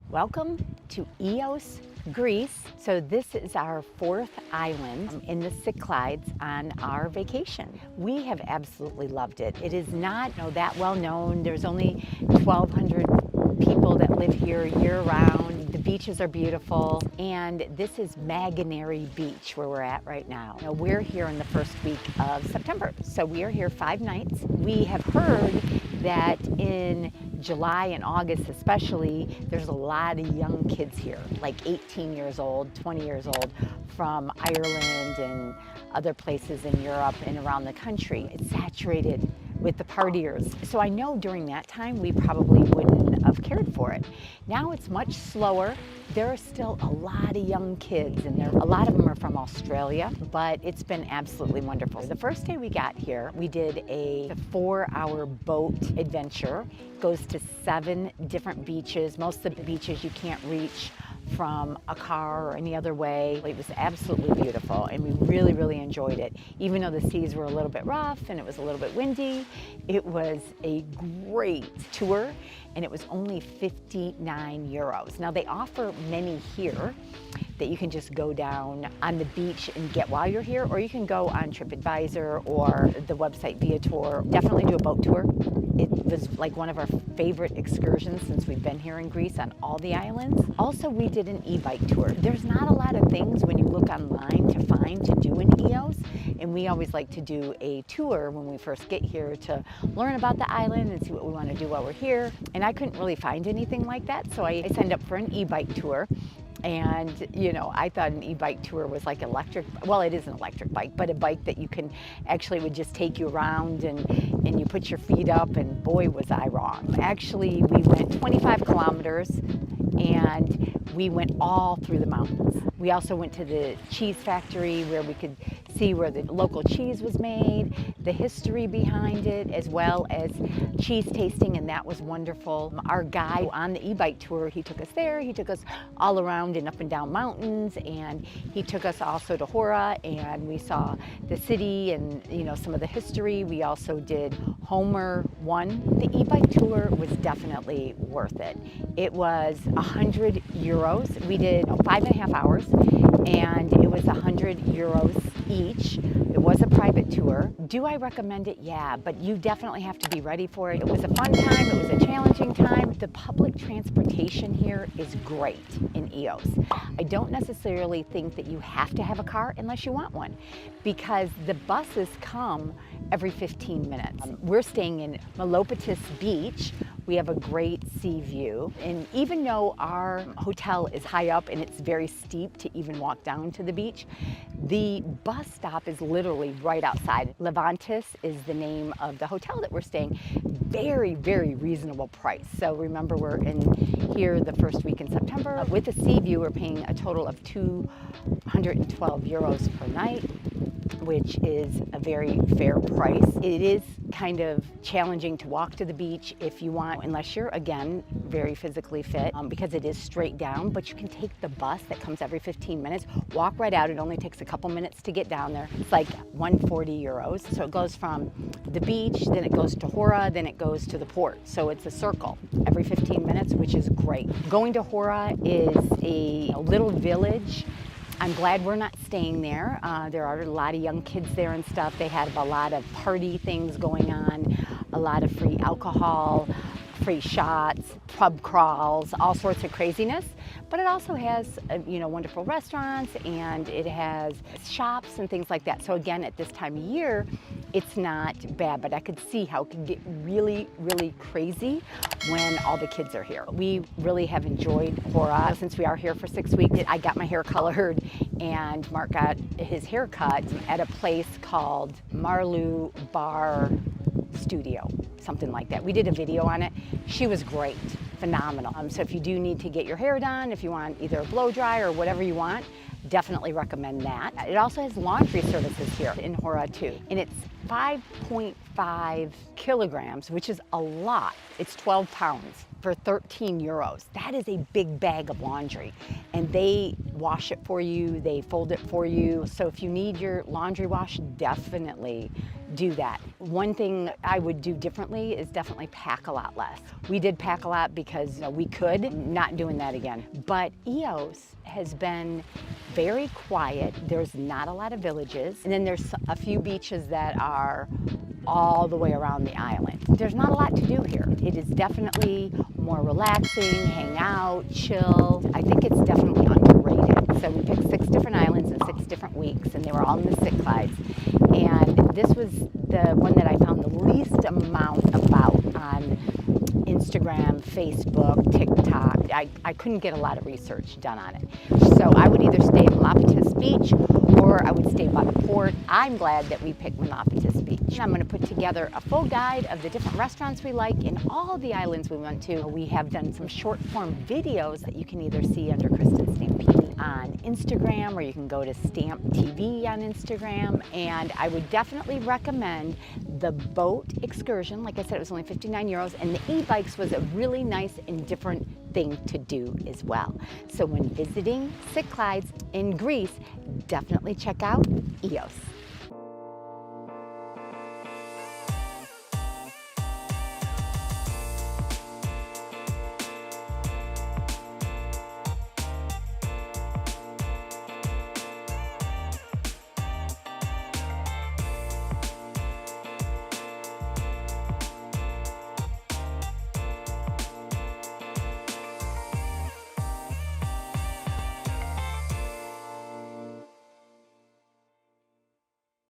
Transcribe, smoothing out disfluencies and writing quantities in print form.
Welcome to Ios, Greece. So this is our fourth island in the Cyclades on our vacation. We have absolutely loved it. It is not that well known. There's only 1,200 people that live here year round. The beaches are beautiful, and this is Maganary Beach where we're at right now. We're here in the first week of September, so we are here 5 nights. We have heard that in July and August especially, there's a lot of young kids here, like 18 years old, 20 years old, from Ireland and other places in Europe and around the country. It's saturated with the partiers. So I know during that time we probably wouldn't have cared for it. Now it's much slower. There are still a lot of young kids, and a lot of them are from Australia, but it's been absolutely wonderful. The first day we got here, we did a 4-hour boat adventure. It goes to 7 different beaches. Most of the beaches you can't reach from a car or any other way. It was absolutely beautiful, and we really, really enjoyed it. Even though the seas were a little bit rough and it was a little bit windy, it was a great tour, and it was only 59 euros. Now they offer many here that you can just go down on the beach and get while you're here, or you can go on TripAdvisor or the website Viator. Definitely do a boat tour. It was like one of our favorite excursions since we've been here in Greece on all the islands. Also, we did an e-bike tour. There's not a lot of things when you look online to find to do in Ios, and we always like to do a tour when we first get here to learn about the island and see what we want to do while we're here. And I couldn't really find anything like that, so I signed up for an e-bike tour. And, I thought an e-bike tour was like electric. Well, it is an electric bike, but a bike that you can actually would just take you around and you put your feet up, and boy, was I wrong. Actually, we went 25 kilometers and we went all through the mountains. We also went to the cheese factory where we could see where the local cheese was made, the history behind it, as well as cheese tasting, and that was wonderful. Our guide on the e-bike tour, he took us there. He took us all around and up and down mountains, and he took us also to Hora, and we saw the city and some of the history. We also did Homer 1. The e-bike tour was definitely worth it. It was 100 euros. We did 5.5 hours, and it was 100 euros each. It was a private tour. Do I recommend it? Yeah, but you definitely have to be ready for it. It was a fun time. It was a challenging time. The public transportation here is great in Ios. I don't necessarily think that you have to have a car unless you want one, because the buses come every 15 minutes. We're staying in Melopatis Beach. We have a great sea view, and even though our hotel is high up and it's very steep to even walk down to the beach, the bus stop is literally right outside. Levantis is the name of the hotel that we're staying. Very, very reasonable price. So remember, we're in here the first week in September. With the sea view, we're paying a total of 212 euros per night, which is a very fair price. It is kind of challenging to walk to the beach if you want, unless you're, again, very physically fit, because it is straight down, but you can take the bus that comes every 15 minutes, walk right out. It only takes a couple minutes to get down there. It's like 140 euros. So it goes from the beach, then it goes to Hora, then it goes to the port. So it's a circle every 15 minutes, which is great. Going to Hora is a little village. I'm glad we're not staying there. There are a lot of young kids there and stuff. They have a lot of party things going on, a lot of free alcohol, free shots, pub crawls, all sorts of craziness. But it also has, wonderful restaurants, and it has shops and things like that. So again, at this time of year, it's not bad, but I could see how it could get really, really crazy when all the kids are here. We really have enjoyed Hora. Since we are here for 6 weeks, I got my hair colored, and Mark got his hair cut at a place called Marlu Bar Studio, something like that. We did a video on it. She was great, phenomenal. So if you do need to get your hair done, if you want either a blow dry or whatever you want, definitely recommend that. It also has laundry services here in Hora too, and it's 5.5 kilograms, which is a lot. It's 12 pounds for 13 euros. That is a big bag of laundry. And they wash it for you, they fold it for you. So if you need your laundry washed, definitely do that. One thing I would do differently is definitely pack a lot less. We did pack a lot because we could, not doing that again. But Ios has been very quiet. There's not a lot of villages. And then there's a few beaches that are all the way around the island. There's not a lot to do here. It is definitely more relaxing, hang out, chill. I think it's definitely underrated. So we picked 6 different islands in 6 different weeks, and they were all in the Cyclades. And this was the one that I found the least amount about on Instagram, Facebook, TikTok. I couldn't get a lot of research done on it. So I would either stay at Malapitas Beach or I would stay by the port. I'm glad that we picked Malapitas Beach. I'm going to put together a full guide of the different restaurants we like in all the islands we went to. We have done some short form videos that you can either see under Kristen Stampini on Instagram, or you can go to Stamp TV on Instagram. And I would definitely recommend the boat excursion. Like I said, it was only 59 euros, and the e-bikes was a really nice and different thing to do as well. So when visiting Cyclades in Greece, definitely check out Ios.